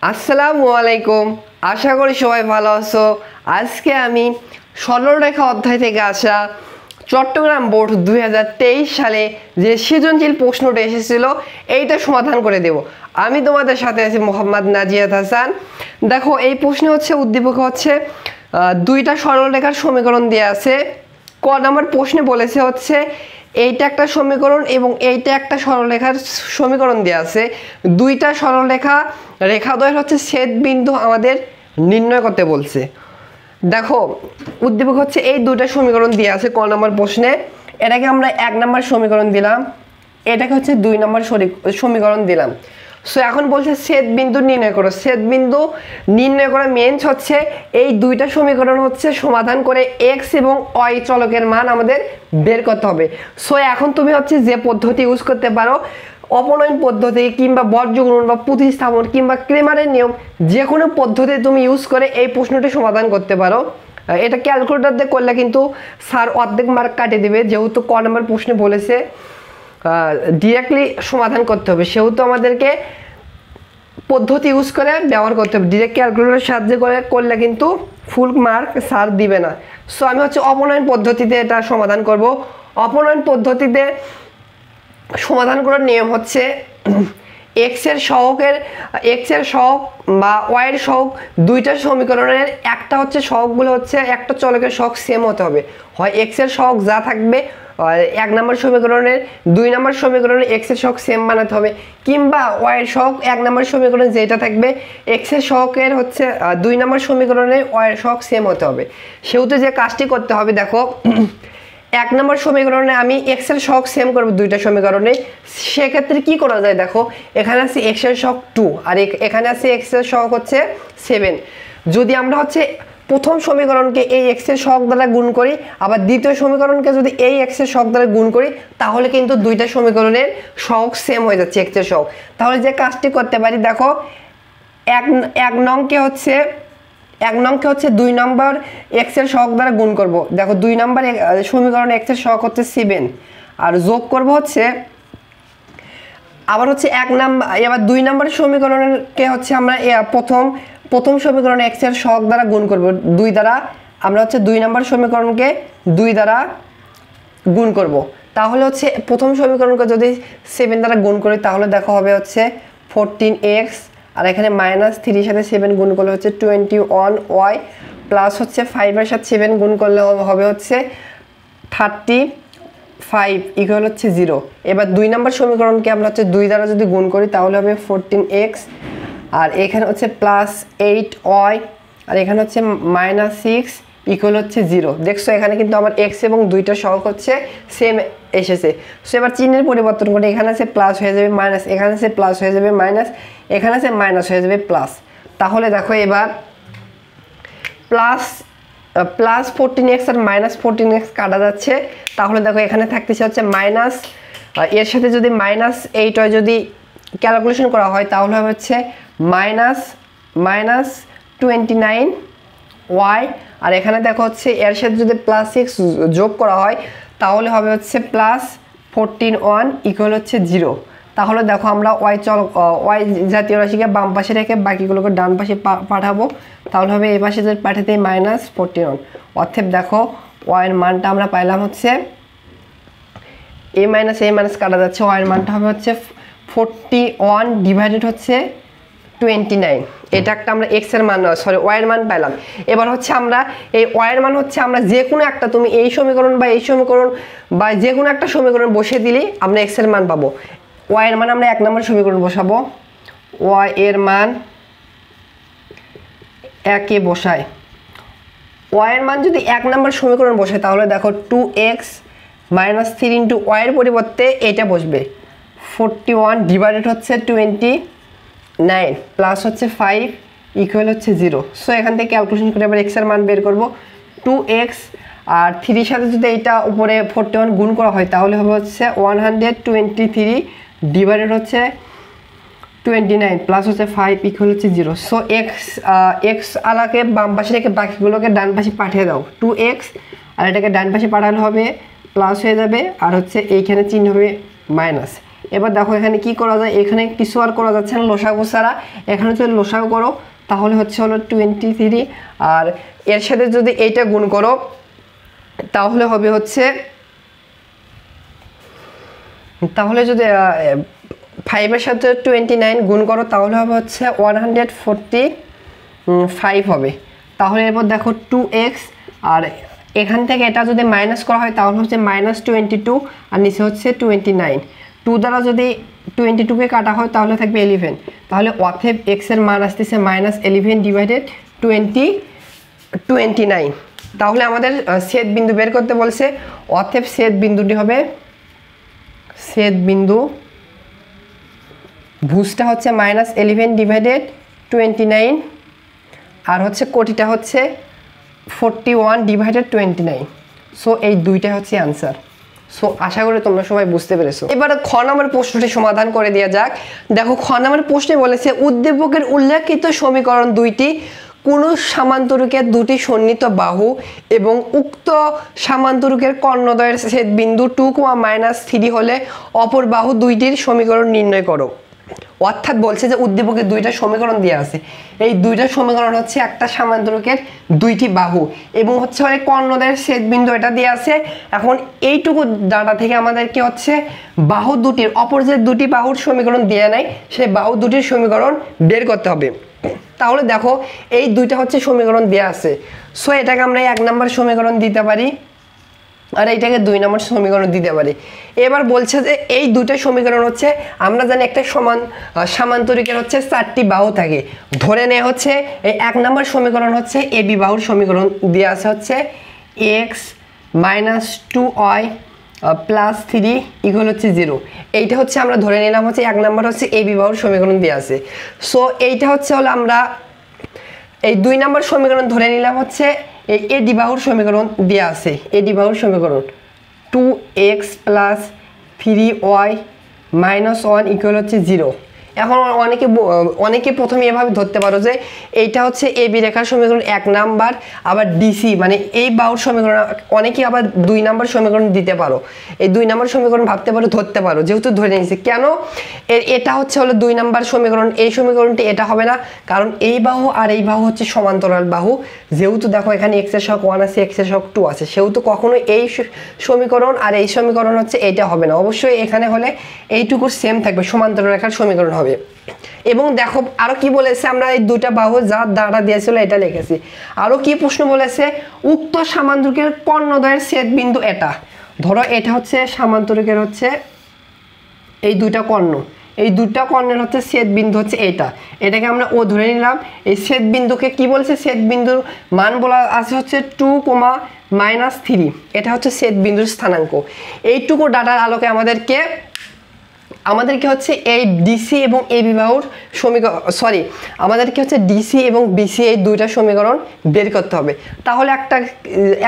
আসসালামু আলাইকুম। আশা করি সবাই ভালো আছো। আজকে আমি সরলরেখা অধ্যায় থেকে আসা চট্টগ্রাম বোর্ড 2023 সালে যে সৃজনশীল প্রশ্নটা এসেছিল এইটা সমাধান করে দেব। আমি তোমাদের সাথে আছি মোহাম্মদ নাজিয়াত হাসান। দেখো, এই প্রশ্নে হচ্ছে উদ্দীপক হচ্ছে দুইটা সরলরেখার সমীকরণ দেওয়া আছে। ক নম্বর প্রশ্নে বলেছে হচ্ছে এইটা একটা সমীকরণ এবং এইটা একটা সরলরেখার সমীকরণ দেওয়া আছে। দুইটা সরলরেখা রেখাদ্বয়ের হচ্ছে ছেদ বিন্দু আমাদের নির্ণয় করতে বলছে। দেখো, উদ্দীপক হচ্ছে এই দুইটা সমীকরণ দেওয়া আছে ক নম্বর প্রশ্নে। এটাকে আমরা 1 নম্বর সমীকরণ দিলাম, এটাকে হচ্ছে 2 নম্বর সমীকরণ দিলাম। সো এখন বলছে ছেদ বিন্দু নির্ণয় করো। ছেদ বিন্দু নির্ণয় করা মেন্স হচ্ছে এই দুইটা সমীকরণ হচ্ছে সমাধান করে এক্স এবং ওয়াই চলকের মান আমাদের বের করতে হবে। সো এখন তুমি হচ্ছে যে পদ্ধতি ইউজ করতে পারো, অপনয়ন পদ্ধতি কিংবা বর্গগুণন বা প্রতিস্থাপন কিংবা ক্রেমারের নিয়ম, যে কোনো পদ্ধতি তুমি ইউজ করে এই প্রশ্নটি সমাধান করতে পারো। এটা ক্যালকুলেটর দিয়ে করলে কিন্তু স্যার অর্ধেক মার্ক কাটিয়ে দেবে, যেহেতু ক নম্বর প্রশ্নে বলেছে ডিরেক্টলি সমাধান করতে হবে, সেহেতু আমাদেরকে পদ্ধতি ইউজ করে ব্যবহার করতে হবে। ডিরেক্ট ক্যালকুলেটরের সাহায্যে করলে কিন্তু ফুল মার্ক স্যার দিবে না। সো আমি হচ্ছে অপনয়ন পদ্ধতিতে এটা সমাধান করব। অপনয়ন পদ্ধতিতে সমাধান করার নিয়ম হচ্ছে এক্স এর সহগ বা ওয়াই এর সহগ দুইটা সমীকরণের একটা হচ্ছে সহগগুলো হচ্ছে একটা চলকের সহগ সেম হতে হবে। হয় এক্স এর সহগ যা থাকবে 1 নম্বর সমীকরণের 2 নম্বর সমীকরণে এক্স এর সহগ সেম বানাতে হবে, কিংবা ওয়াই এর সহগ 1 নম্বর সমীকরণে যেটা থাকবে এক্স এর সহগের হচ্ছে 2 নম্বর সমীকরণে ওয়াই এর সহগ সেম হতে হবে। সেহেতু যে কাজটি করতে হবে, দেখো 1 নম্বর সমীকরণে আমি এক্স এর সহগ সেম করব দুইটা সমীকরণে। সেক্ষেত্রে কি করা যায়, দেখো এখানে আছে এক্স এর সহগ 2 আর এখানে আছে এক্স এর সহগ হচ্ছে 7। যদি আমরা হচ্ছে প্রথম সমীকরণকে এই এক্স এর সহগ দ্বারা গুণ করি, আবার দ্বিতীয় সমীকরণকে যদি এই এক্স এর সহগ দ্বারা গুণ করি, তাহলে কিন্তু দুইটা সমীকরণের সহগ সেম হয়ে যাচ্ছে এক্স এর সহগ। তাহলে যে কাজটি করতে পারি, দেখো এক নংকে হচ্ছে 2 নম্বর এক্স এর সহগ দ্বারা গুণ করব। দেখো 2 নম্বর সমীকরণ এক্স এর সহগ হচ্ছে 7 আর যোগ করব হচ্ছে আবার হচ্ছে 1 নম্বর, এবার 2 নম্বর সমীকরণকে হচ্ছে আমরা প্রথম সমীকরণ এক্স এর সহগ দ্বারা গুণ করব 2 দ্বারা। আমরা হচ্ছে 2 নম্বর সমীকরণকে 2 দ্বারা গুণ করব। তাহলে হচ্ছে প্রথম সমীকরণকে যদি 7 দ্বারা গুণ করি, তাহলে দেখো হবে হচ্ছে 14x, আর এখানে -3 সাথে 7 গুণ করলে হচ্ছে 21y, প্লাস হচ্ছে 5 এর সাথে 7 গুণ করলে হবে হচ্ছে 35 ইকুয়াল হচ্ছে 0। এবার 2 নম্বর সমীকরণকে আমরা হচ্ছে 2 দ্বারা যদি গুণ করি, তাহলে হবে 14x, আর এখানে হচ্ছে +8y, আর এখানে হচ্ছে -6 ইকুয়াল হচ্ছে 0। দেখছো এখানে কিন্তু আমার এক্স এবং দুইটা সহগ হচ্ছে সেম এসেছে। সো এবার চিহ্নের পরিবর্তন করে এখানে আছে প্লাস হয়ে যাবে মাইনাস, এখানে আছে প্লাস হয়ে যাবে মাইনাস, এখানে আছে মাইনাস হয়ে যাবে প্লাস। তাহলে দেখো এবার প্লাস 14x আর -14x কাটা যাচ্ছে। তাহলে দেখো এখানে থাকতেছে হচ্ছে মাইনাস, এর সাথে যদি -8 হয়, যদি ক্যালকুলেশন করা হয়, তাহলে হবে হচ্ছে -29y, আর এখানে দেখো হচ্ছে এর সাথে যদি +6 যোগ করা হয়, তাহলে হবে হচ্ছে +14 ইকুয়াল হচ্ছে 0। তাহলে দেখো আমরা ওয়াই জাতীয় রাশিকে বাম পাশে রেখে বাকিগুলোকে ডান পাশে পাঠাবো। তাহলে হবে এই পাশে যদি পাঠাতে -14, অর্থাৎ দেখো ওয়াইয়ের মানটা আমরা পাইলাম হচ্ছে a মাইনাস কাটা যাচ্ছে, ওয়াইয়ের মানটা হবে হচ্ছে 41 ডিভাইডেড হচ্ছে 29। এটা একটা আমরা এক্স এর মান, সরি ওয়াই এর মান পাইলাম। এবার হচ্ছে আমরা এই ওয়াই এর মান হচ্ছে আমরা যে কোনো একটা, তুমি এই সমীকরণ বা এই সমীকরণ বা যে কোনো একটা সমীকরণ বসিয়ে দিলেই আমরা এক্স এর মান পাবো। ওয়াই এর মান আমরা 1 নম্বর সমীকরণ বসাবো, ওয়াই এর মান 1 এ বসাই। ওয়াই এর মান যদি 1 নম্বর সমীকরণ বসাই, তাহলে দেখো 2x - 3 ইন্টু ওয়াই এর পরিবর্তে এটা বসবে 41 ডিভাইডেড হচ্ছে 29 প্লাস হচ্ছে 5 ইকুয়াল হচ্ছে 0। সো এখান থেকে ক্যালকুলেশন করে আবার এক্স এর মান বের করব। 2x আর 3 সাথে যদি এটা উপরে 41 গুণ করা হয়, তাহলে হবে হচ্ছে 123 ডিভাইডেড হচ্ছে 29 প্লাস হচ্ছে 5 ইকুয়াল হচ্ছে 0। সো এক্স আলাকে বাম পাশে রেখে বাকিগুলোকে ডান পাশে পাঠিয়ে দাও। 2x আর এটাকে ডান পাশে পাঠালে হবে প্লাস হয়ে যাবে, আর হচ্ছে এইখানে চিহ্ন হবে মাইনাস। এবার দেখো এখানে কি করা যায়, এখানে কিছু আর করা যাচ্ছে না লসাগু ছাড়া, এখানে যদি লসাগু করো তাহলে হচ্ছে হলো 23, আর এর সাথে যদি এইটা গুণ করো তাহলে হবে হচ্ছে, তাহলে যদি 5-এর সাথে 29 গুণ করো তাহলে হবে হচ্ছে 145 হবে। তাহলে এরপর দেখো 2x, আর এখান থেকে এটা যদি মাইনাস করা হয় তাহলে হচ্ছে -22, আর নিচে হচ্ছে 29। 2 দ্বারা যদি 22কে কাটা হয় তাহলে থাকবে 11। তাহলে অতএব x এর মান আসতেছে -11/29। তাহলে আমাদের ছেদ বিন্দু বের করতে বলছে, অতএব ছেদ বিন্দুটি হবে, ছেদ বিন্দু ভুজটা হচ্ছে -11/29, আর হচ্ছে কোটিটা হচ্ছে 41/29। সো এই দুইটা হচ্ছে আনসার। সো আশা করি তোমরা সবাই বুঝতে পেরেছো। এবার খ নম্বর প্রশ্নটি সমাধান করে দেওয়া যাক। দেখো খ নম্বর প্রশ্নে বলেছে উদ্দীপকের উল্লেখিত সমীকরণ দুইটি কোন সামান্তরিকের দুটি সন্নিহিত বাহু এবং উক্ত সামান্তরিকের কর্ণদ্বয়ের ছেদবিন্দু 2, -3 হলে অপর বাহু দুইটির সমীকরণ নির্ণয় করো। অর্থাৎ বলছে যে উদ্দীপকের দুইটা সমীকরণ দেওয়া আছে, এই দুইটা সমীকরণ হচ্ছে একটা সামান্তরিকের দুইটি বাহু এবং হচ্ছে কর্ণদ্বয়ের ছেদবিন্দু এটা দেওয়া আছে। এখন এইটুকু ডাটা থেকে আমাদেরকে হচ্ছে বাহু দুটির, অপর যে দুটি বাহুর সমীকরণ দেওয়া নাই সেই বাহু দুটির সমীকরণ বের করতে হবে। তাহলে দেখো এই দুইটা হচ্ছে সমীকরণ দেওয়া আছে, সো এটাকে আমরা 1 নম্বর সমীকরণ দিতে পারি আর এইটাকে 2 নম্বর সমীকরণ দিতে পারি। এবার বলছে যে এই দুটো সমীকরণ হচ্ছে, আমরা জানি একটা সামান্তরিকের হচ্ছে 4টি বাহু থাকে, ধরে নেওয়া হচ্ছে এই 1 নম্বর সমীকরণ হচ্ছে এবি বাহুর সমীকরণ দেওয়া আছে হচ্ছে x - 2y + 3 = 0। এইটা হচ্ছে আমরা ধরে নিলাম হচ্ছে 1 নম্বর হচ্ছে এবি বাহুর সমীকরণ দেওয়া আছে। সো এইটা হচ্ছে হলো আমরা এই 2 নম্বর সমীকরণ ধরে নিলাম হচ্ছে এই এডি বাহুর সমীকরণ দেওয়া আছে, এডি বাহুর সমীকরণ 2x + 3y - 1 = 0। এখন অনেকে প্রথমে এভাবে ধরতে পারো যে এইটা হচ্ছে এবি রেখার সমীকরণ 1 নাম্বার, আবার ডিসি মানে এই বাহুর সমীকরণ, অনেকে আবার 2 নম্বর সমীকরণ দিতে পারো, এই 2 নম্বর সমীকরণ ভাবতে পারো, ধরতে পারো, যেহেতু ধরে নিয়েছে। কেন এটা হচ্ছে হলো 2 নম্বর সমীকরণ, এই সমীকরণটি এটা হবে না, কারণ এই বাহু আর এই বাহু হচ্ছে সমান্তরাল বাহু। যেহেতু দেখো এখানে x এর সহগ 1 আছে, x এর সহগ 2 আছে, সেহেতু কখনো এই সমীকরণ আর এই সমীকরণ হচ্ছে এইটা হবে না। অবশ্যই এখানে হলে এইটুকু সেম থাকবে, সমান্তরাল রেখার সমীকরণ হবে। এবং দেখো আরো কি বলেছে, আমরা এই দুটা বাহু যা দ্বারা দিয়েছিল এটা লিখেছি। আরো কি প্রশ্ন বলেছে, উক্ত সামান্তরিকের কর্ণদ্বয়ের ছেদবিন্দু এটা, ধরো এটা হচ্ছে সামান্তরিকের হচ্ছে এই দুইটা কর্ণ, এই দুইটা কর্ণের হচ্ছে ছেদবিন্দু হচ্ছে এইটা, এটাকে আমরা ও ধরে নিলাম। এই ছেদবিন্দুকে কি বলছে, ছেদবিন্দুর মান বলা আছে হচ্ছে 2, -3, এটা হচ্ছে ছেদবিন্দুর স্থানাঙ্ক। এইটুকু ডাটার আলোকে আমাদেরকে হচ্ছে এই ডিসি এবং এবি বাহুর সমীকরণ, আমাদেরকে হচ্ছে ডিসি এবং বিসি এই দুইটা সমীকরণ বের করতে হবে। তাহলে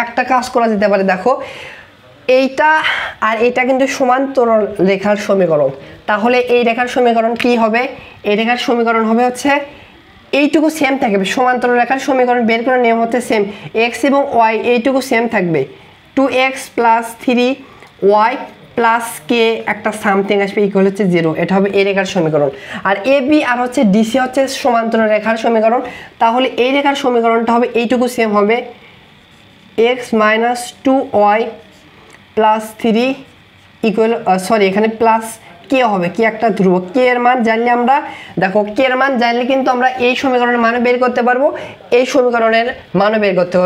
একটা কাজ করা যেতে পারে, দেখো এইটা আর এটা কিন্তু সমান্তরাল রেখার সমীকরণ, তাহলে এই রেখার সমীকরণ কি হবে, এই রেখার সমীকরণ হবে হচ্ছে এইটুকু সেম থাকবে, সমান্তরাল রেখার সমীকরণ বের করার নিয়ম হচ্ছে সেম, এক্স এবং ওয়াই এইটুকু সেম থাকবে, 2x + 3y + k একটা সামথিং আসবে = 0, এটা হবে এই রেখার সমীকরণ। আর এ বি আর হচ্ছে ডিসি হচ্ছে সমান্তরাল রেখার সমীকরণ, তাহলে এই রেখার সমীকরণটা হবে এইটুকু সেম হবে, x - 2y + 3 এখানে প্লাস কে হবে, কি একটা ধ্রুবক, কে এর মান জানলে আমরা, দেখো কে এর মান জানলে কিন্তু আমরা এই সমীকরণের মানও বের করতে পারবো, এই সমীকরণের মানও বের করতে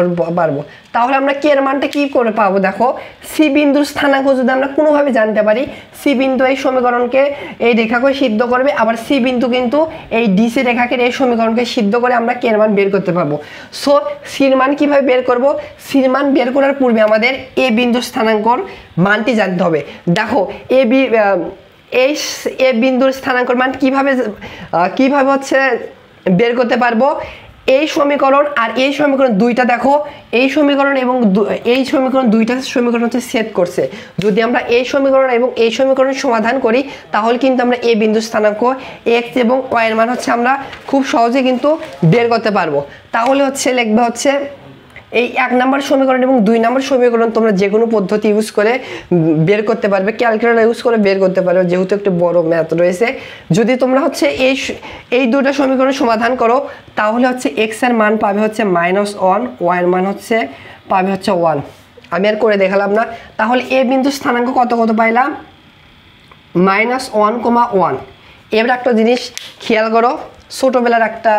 পারবো। তাহলে আমরা কে এর মানটা কি করে পাবো, দেখো সি বিন্দুর স্থানাঙ্ক যদি আমরা কোনোভাবে জানতে পারি, সি বিন্দু এই সমীকরণকে এই রেখাকে সিদ্ধ করবে, আবার সি বিন্দু কিন্তু এই ডিসি রেখাকে এই সমীকরণকে সিদ্ধ করে আমরা কে এর মান বের করতে পারবো। সো সির মান কিভাবে বের করব, সির মান বের করার পূর্বে আমাদের এ বিন্দুর স্থানাঙ্কর মানটি জানতে হবে। দেখো এ বিন্দুর স্থানাঙ্কর মান কিভাবে হচ্ছে বের করতে পারবো, এই সমীকরণ আর এই সমীকরণ দুইটা, দেখো এই সমীকরণ এবং এই সমীকরণ দুইটা সমীকরণ হচ্ছে ছেদ করছে। যদি আমরা এই সমীকরণ এবং এই সমীকরণের সমাধান করি তাহলে কিন্তু আমরা এই বিন্দুর স্থানাঙ্ক x এবং y এর মান হচ্ছে আমরা খুব সহজে কিন্তু বের করতে পারবো। তাহলে হচ্ছে লিখবে হচ্ছে এই 1 নম্বর সমীকরণ এবং 2 নম্বর সমীকরণ তোমরা যে কোনো পদ্ধতি ইউজ করে বের করতে পারবে, ক্যালকুলেটর ইউজ করে বের করতে পারবে, যেহেতু একটু বড় ম্যাথ রয়েছে। যদি তোমরা হচ্ছে এই দুটো সমীকরণ সমাধান করো তাহলে হচ্ছে x এর মান পাবে হচ্ছে -1, y এর মান হচ্ছে পাবে হচ্ছে 1। আমি আর করে দেখালাম না। তাহলে এ বিন্দু স্থানাঙ্ক কত কত পাইলাম? -1, 1। এবার একটা জিনিস খেয়াল করো, ছোটবেলার একটা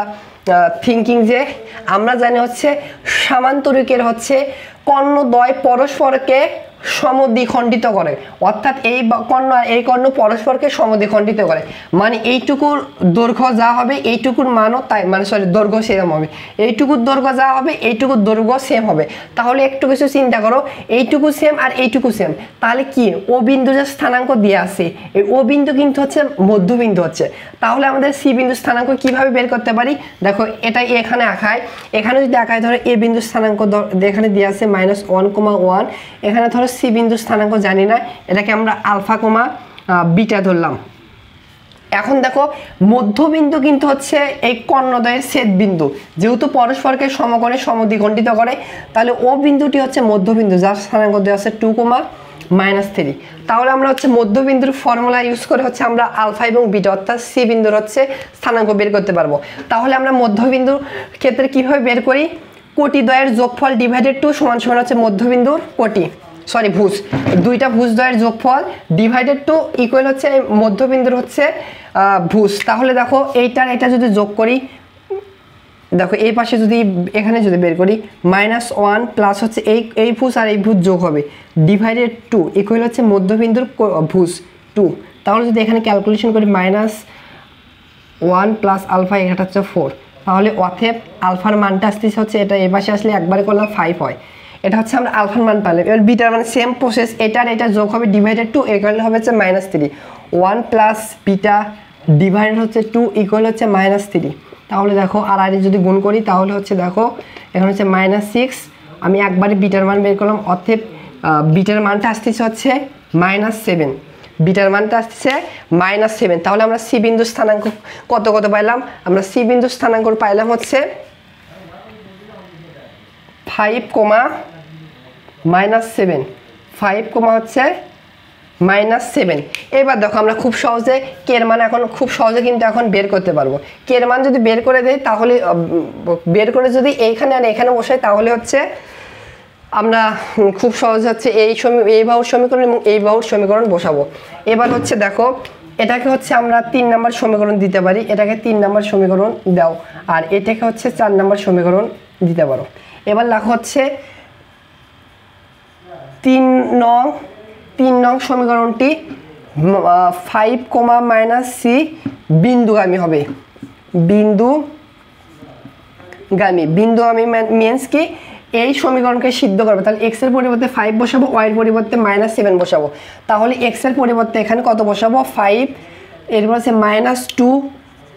থিঙ্কিং, যে আমরা জানি হচ্ছে সামান্তরিকের হচ্ছে কর্ণদ্বয় পরস্পরকে সমদ্বিখণ্ডিত করে, অর্থাৎ এই কর্ণ আর এই কর্ণ পরস্পরকে সমদ্বিখণ্ডিত করে, মানে এইটুকুর দৈর্ঘ্য যা হবে এইটুকুর মানও তাই, মানে সরি দৈর্ঘ্য সেম হবে, এইটুকুর দৈর্ঘ্য যা হবে এইটুকুর দৈর্ঘ্য সেম হবে। তাহলে একটু কিছু চিন্তা করো, এইটুকু সেম আর এইটুকু সেম, তাহলে কি ও বিন্দু যে স্থানাঙ্ক দিয়ে আছে, এই ও বিন্দু কিন্তু হচ্ছে মধ্যবিন্দু হচ্ছে। তাহলে আমাদের সি বিন্দু স্থানাঙ্ক কিভাবে বের করতে পারি? দেখো এটা এখানে আঁকায়, এখানে যদি আঁকায় ধরো এ বিন্দু স্থানাঙ্ক এখানে দিয়ে আছে -1, 1, এখানে ধরো সি বিন্দু স্থানাঙ্ক জানি না, এটাকে আমরা আলফা, বিটা ধরলাম। এখন দেখো মধ্যবিন্দু কিন্তু হচ্ছে এই কর্ণদ্বয়ের ছেদ বিন্দু, যেহেতু পরস্পরকে সমকোণে সমদ্বিখণ্ডিত করে, তাহলে ও বিন্দুটি হচ্ছে মধ্যবিন্দু, যার স্থানাঙ্ক দেওয়া আছে 2, -3। তাহলে আমরা হচ্ছে মধ্যবিন্দুর ফর্মুলা ইউজ করে হচ্ছে আমরা আলফা এবং বিটা অর্থাৎ সি বিন্দুর হচ্ছে স্থানাঙ্ক বের করতে পারবো। তাহলে আমরা মধ্যবিন্দুর ক্ষেত্রে কিভাবে বের করি? কোটিদ্বয়ের যোগফল ডিভাইডেড 2 সমান সমান হচ্ছে মধ্যবিন্দুর ভুজ, দুইটা ভুজদ্বয়ের যোগফল ডিভাইডেড 2 ইকুয়াল হচ্ছে মধ্যবিন্দুর হচ্ছে ভুজ। তাহলে দেখো এইটার এটা যদি যোগ করি, দেখো এই পাশে যদি এখানে যদি বের করি -1 প্লাস হচ্ছে এই ভুজ আর এই ভুজ যোগ হবে ডিভাইডেড 2 ইকুয়াল হচ্ছে মধ্যবিন্দুর ভুজ 2। তাহলে যদি এখানে ক্যালকুলেশন করি -1 প্লাস আলফা, এটা হচ্ছে 4। তাহলে অতএব আলফার মানটা আসতেছে হচ্ছে, এটা এই পাশে আসলে একবারে করলাম 5 হয়, এটা হচ্ছে আমরা আলফার মান পেলাম। এবার বিটার মানে সেম প্রসেস, এটার এটা যোগ হবে ডিভাইডেড 2 ইকুয়াল হবে হচ্ছে -3। 1 প্লাস বিটা ডিভাইডেড হচ্ছে 2 ইকুয়াল হচ্ছে -3। তাহলে দেখো আর যদি গুণ করি তাহলে হচ্ছে দেখো এখানে হচ্ছে -6, আমি একবারে বিটার মান বের করলাম, অতএব বিটার মানটা আসতেছে হচ্ছে -7, বিটার মানটা আসছে -7। তাহলে আমরা সি বিন্দু স্থানাঙ্ক কত কত পাইলাম? আমরা সি বিন্দু স্থানাঙ্ক পাইলাম হচ্ছে 5, -7, 5, হচ্ছে -7। এবার দেখো আমরা খুব সহজে কে এর মান এখন খুব সহজে কিন্তু এখন বের করতে পারবো। কে এর মান যদি বের করে দেই তাহলে বের করে যদি এইখানে আর এখানে বসাই তাহলে হচ্ছে আমরা খুব সহজ হচ্ছে এই বাহুর সমীকরণ এবং এই বাহুর সমীকরণ বসাবো। এবার হচ্ছে দেখো এটাকে হচ্ছে আমরা 3 নম্বর সমীকরণ দিতে পারি, এটাকে 3 নম্বর সমীকরণ দাও, আর এটাকে হচ্ছে 4 নম্বর সমীকরণ দিতে পারো। এবার লেখো হচ্ছে 3 নং সমীকরণটি 5, -c বিন্দুগামী হবে, বিন্দুগামী মিন্স কি এই সমীকরণকে সিদ্ধ করবে। তাহলে x এর পরিবর্তে 5 বসাবো, y এর পরিবর্তে -7 বসাবো। তাহলে x এর পরিবর্তে এখানে কত বসাবো? 5, এরপর হচ্ছে -2,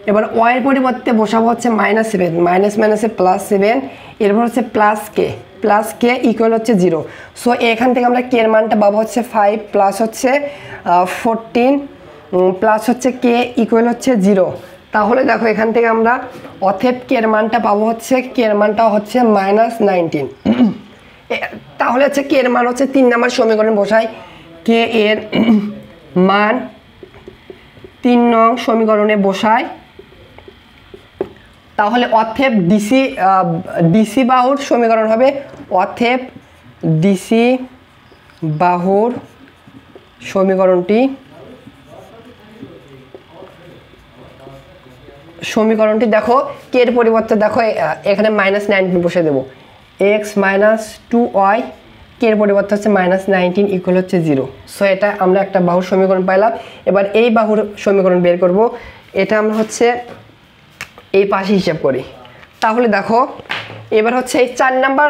এবার y এর পরিবর্তে বসাবো হচ্ছে -7, -7 এরপর হচ্ছে প্লাস কে ইকুয়াল হচ্ছে 0। সো এখান থেকে আমরা কে এর মানটা পাবো হচ্ছে 5 প্লাস হচ্ছে 14 প্লাস হচ্ছে কে ইকুয়াল হচ্ছে 0। তাহলে দেখো এখান থেকে আমরা অতএব কে এর মানটা পাবো হচ্ছে কে এর মানটা হচ্ছে -19। তাহলে হচ্ছে কে এর মান হচ্ছে 3 নম্বর সমীকরণ বসাই, কে এর মান 3 নং সমীকরণে বসাই। তাহলে অতএব ডিসি বাহুর সমীকরণ হবে, অতএব ডিসি বাহুর সমীকরণটি দেখো কে এর পরিবর্তে দেখো এখানে -19 বসে দেবো, x - 2y কে এর পরিবর্তে হচ্ছে -19 ইকুয়াল হচ্ছে 0। সো এটা আমরা একটা বাহুর সমীকরণ পাইলাম। এবার এই বাহুর সমীকরণ বের করব, এটা আমরা হচ্ছে এই পাশে হিসাব করি। তাহলে দেখো এবার হচ্ছে এই 4 নাম্বার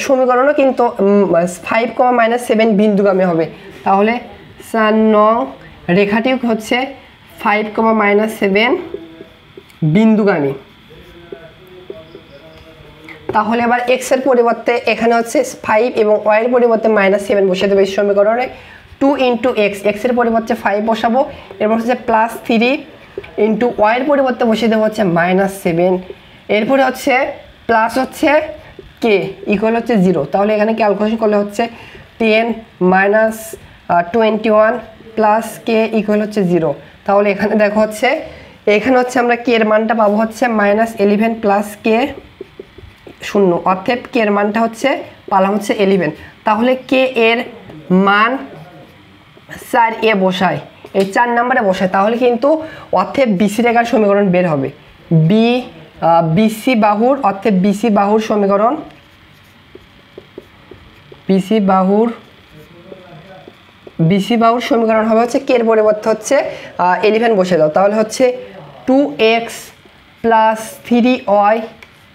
সমীকরণও কিন্তু 5, -7 বিন্দুগামী হবে। তাহলে 4 নং রেখাটি হচ্ছে 5, -7 বিন্দুগামী। তাহলে এবার x এর পরিবর্তে এখানে হচ্ছে 5 এবং y এর পরিবর্তে -7 বসিয়ে দেবো এই সমীকরণে। 2 × x এর পরিবর্তে 5 বসাবো, এরপর হচ্ছে +3 ইন্টু y এর পরিবর্তে বসিয়ে দেবো হচ্ছে -7, এরপরে হচ্ছে প্লাস হচ্ছে কে ইকুয়াল হচ্ছে 0, তাহলে এখানে ক্যালকুলেশন করলে হচ্ছে 10 মাইনাস 21 প্লাস কে ইকুয়াল হচ্ছে 0। তাহলে এখানে দেখো হচ্ছে এখানে হচ্ছে আমরা কে এর মানটা পাবো হচ্ছে -11 প্লাস কে 0, অর্থাৎ কে এর মানটা হচ্ছে পালাম হচ্ছে 11। তাহলে কে এর মান 4a বসায়, এই 4 নম্বরে বসায়, তাহলে কিন্তু অর্থাৎ বিসি রেখার সমীকরণ বের হবে। বিসি বাহুর অর্থাৎ বিসি বাহুর সমীকরণ, বিসি বাহুর সমীকরণ হবে হচ্ছে কে এর পরিবর্তে হচ্ছে 11 বসে দাও, তাহলে হচ্ছে 2x প্লাস 3y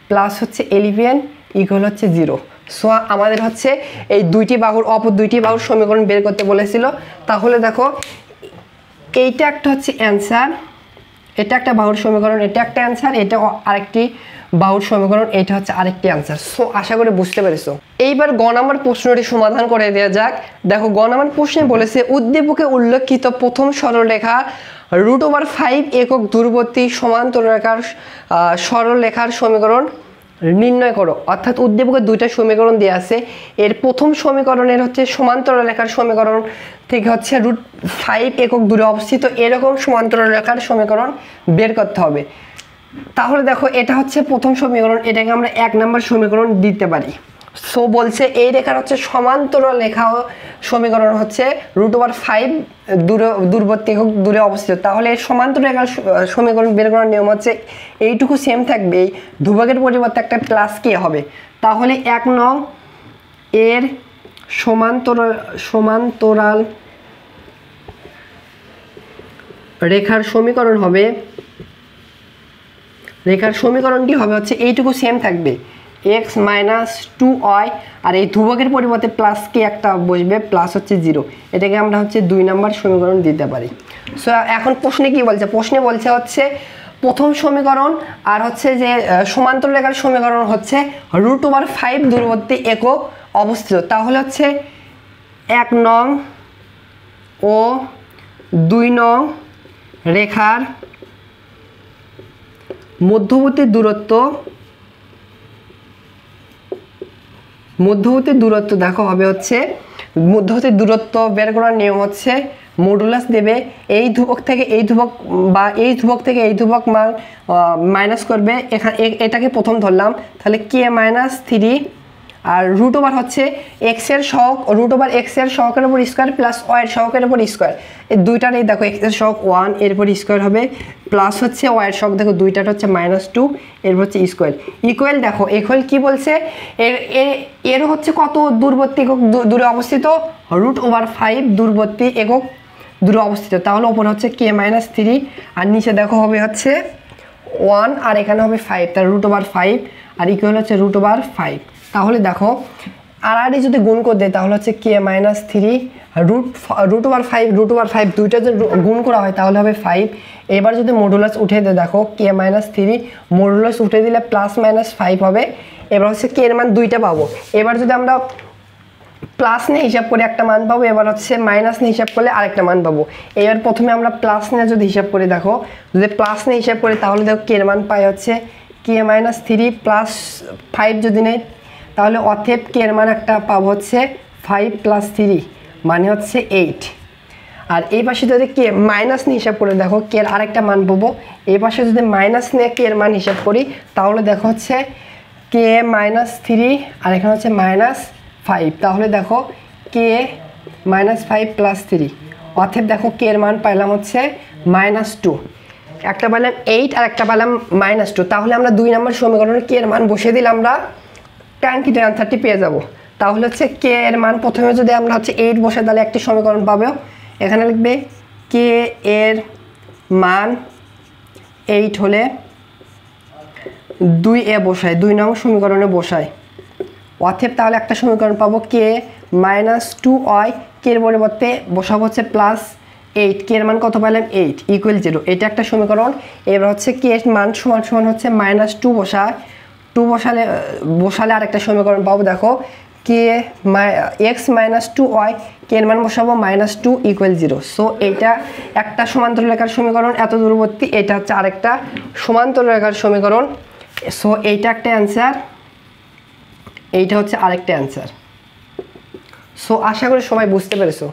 প্লাস হচ্ছে 11 ইকুয়াল হচ্ছে 0। সো আমাদের হচ্ছে এই দুইটি বাহুর অপর দুইটি বাহুর সমীকরণ বের করতে বলেছিল। তাহলে দেখো এইটা একটা হচ্ছে অ্যান্সার, এটা একটা বাহুর সমীকরণ, এটা একটা অ্যান্সার, এটা আরেকটি বাহুর সমীকরণ, এটা হচ্ছে আরেকটি অ্যান্সার। সো আশা করি বুঝতে পেরেছো। এইবার গ নম্বর প্রশ্নটি সমাধান করে দেওয়া যাক। দেখো গ নম্বর প্রশ্নে বলেছে উদ্দীপকে উল্লেখিত প্রথম সরলরেখা √5 একক দূরবর্তী সমান্তরাল সরলরেখার সমীকরণ নির্ণয় করো। অর্থাৎ উদ্দীপকে দুইটা সমীকরণ দেওয়া আছে, এর প্রথম সমীকরণের হচ্ছে সমান্তরাল রেখার সমীকরণ থেকে হচ্ছে √5 একক দূরে অবস্থিত এরকম সমান্তরাল রেখার সমীকরণ বের করতে হবে। তাহলে দেখো এটা হচ্ছে প্রথম সমীকরণ, এটাকে আমরা 1 নম্বর সমীকরণ দিতে পারি। সো বলছে এই রেখার হচ্ছে সমান্তরাল রেখা সমীকরণ হচ্ছে √5 দূরবর্তী একক দূরে অবস্থিত। তাহলে এই সমান্তরাল রেখার সমীকরণ বের করার নিয়ম হচ্ছে এইটুকু সেম থাকবে, এই ধ্রুবকের পরিবর্তে একটা প্লাস কে হবে। তাহলে 1 নং এর সমান্তরাল রেখার সমীকরণ হবে, রেখার সমীকরণটি হবে হচ্ছে এইটুকু সেম থাকবে x - 2y, আর এই ধ্রুবকের পরিবর্তে প্লাস কে একটা বসবে প্লাস হচ্ছে 0, এটাকে আমরা হচ্ছে 2 নম্বর সমীকরণ দিতে পারি। সো এখন প্রশ্নে কি বলছে, প্রশ্নে বলছে হচ্ছে প্রথম সমীকরণ আর হচ্ছে যে সমান্তরাল রেখার সমীকরণ হচ্ছে √5 দূরবর্তী একক অবস্থিত। তাহলে হচ্ছে 1 নং ও 2 নং রেখার মধ্যবর্তী দূরত্ব দেখো হবে হচ্ছে মধ্যবর্তী দূরত্ব বের করার নিয়ম হচ্ছে মডুলাস দেবে, এই ধ্রুবক থেকে এই ধ্রুবক বা এই ধ্রুবক থেকে এই ধ্রুবক মান মাইনাস করবে। এখানে এটাকে প্রথম ধরলাম, তাহলে কে -3 আর √ওভার হচ্ছে x এর সহগ, √x এর সহগের উপর স্কোয়ার প্লাস y এর সহগের উপর স্কোয়ার, এই দুইটারই দেখো x এর সহগ 1 এর উপর স্কোয়ার হবে প্লাস হচ্ছে y এর সহগ দেখো দুইটার হচ্ছে -2 এর হচ্ছে স্কোয়ার ইকুয়াল। দেখো ইকুয়াল কি বলছে, এর হচ্ছে কত দূরবর্তী একক দূরে অবস্থিত, √5 দূরবর্তী একক দূরে অবস্থিত। তাহলে ওপরে হচ্ছে কে -3 আর নিচে দেখো হবে হচ্ছে 1 আর এখানে হবে 5, তার √5 আর ইকুয়াল হচ্ছে √5। তাহলে দেখো আর যদি গুণ করে দেয় তাহলে হচ্ছে কে -3 √5 দুইটা যদি গুণ করা হয় তাহলে হবে 5। এবার যদি মডুলাস উঠে দেয় দেখো কে -3 মডুলাস উঠে দিলে +-5 হবে। এবার হচ্ছে কে এর মান দুইটা পাবো, এবার যদি আমরা প্লাস নিয়ে হিসাব করে একটা মান পাবো, এবার হচ্ছে মাইনাস নিয়ে হিসাব করলে আরেকটা মান পাবো। এবার প্রথমে আমরা প্লাস নিয়ে যদি হিসাব করি, দেখো যদি প্লাস নিয়ে হিসাব করি তাহলে দেখো কে এর মান পাই হচ্ছে কে -3 + 5 যদি নেই তাহলে অতএব কে এর মান একটা পাবো হচ্ছে 5 + 3 মানে হচ্ছে 8। আর এই পাশে যদি কে মাইনাস নিয়ে হিসাব করে দেখো কে এর আরেকটা মান পাবো, এই পাশে যদি মাইনাস নিয়ে কে এর মান হিসাব করি তাহলে দেখো হচ্ছে কে -3 আর এখানে হচ্ছে -5, তাহলে দেখো কে -5 + 3 অতএব দেখো কে এর মান পাইলাম হচ্ছে -2, একটা পেলাম 8 আর একটা পেলাম -2। তাহলে আমরা 2 নম্বর সমীকরণে কে এর মান বসিয়ে দিলে আমরা কাঙ্ক্ষিত অ্যান্সারটি পেয়ে যাব। তাহলে হচ্ছে কে এর মান প্রথমে যদি আমরা হচ্ছে 8 বসে তাহলে একটি সমীকরণ পাবো, এখানে লিখবে কে এর মান 8 হলে 2a বসায় 2 নম্বর সমীকরণে বসায়, অতএব তাহলে একটা সমীকরণ পাবো কে -2y, কে এর পরিবর্তে বসাবো হচ্ছে +8, কে এর মান কত পেলাম 8 = 0, এটা একটা সমীকরণ। এবার হচ্ছে কে এর মান সমান হচ্ছে -2 বসালে আরেকটা সমীকরণ পাবো, দেখো কে x - 2y, কে এর মান বসাবো -2 = 0। সো এইটা একটা সমান্তরাল রেখার সমীকরণ এত দূরবর্তী, এটা হচ্ছে আরেকটা সমান্তরাল রেখার সমীকরণ। সো এইটা একটা অ্যান্সার, এইটা হচ্ছে আরেকটা অ্যান্সার। সো আশা করি সবাই বুঝতে পেরেছো।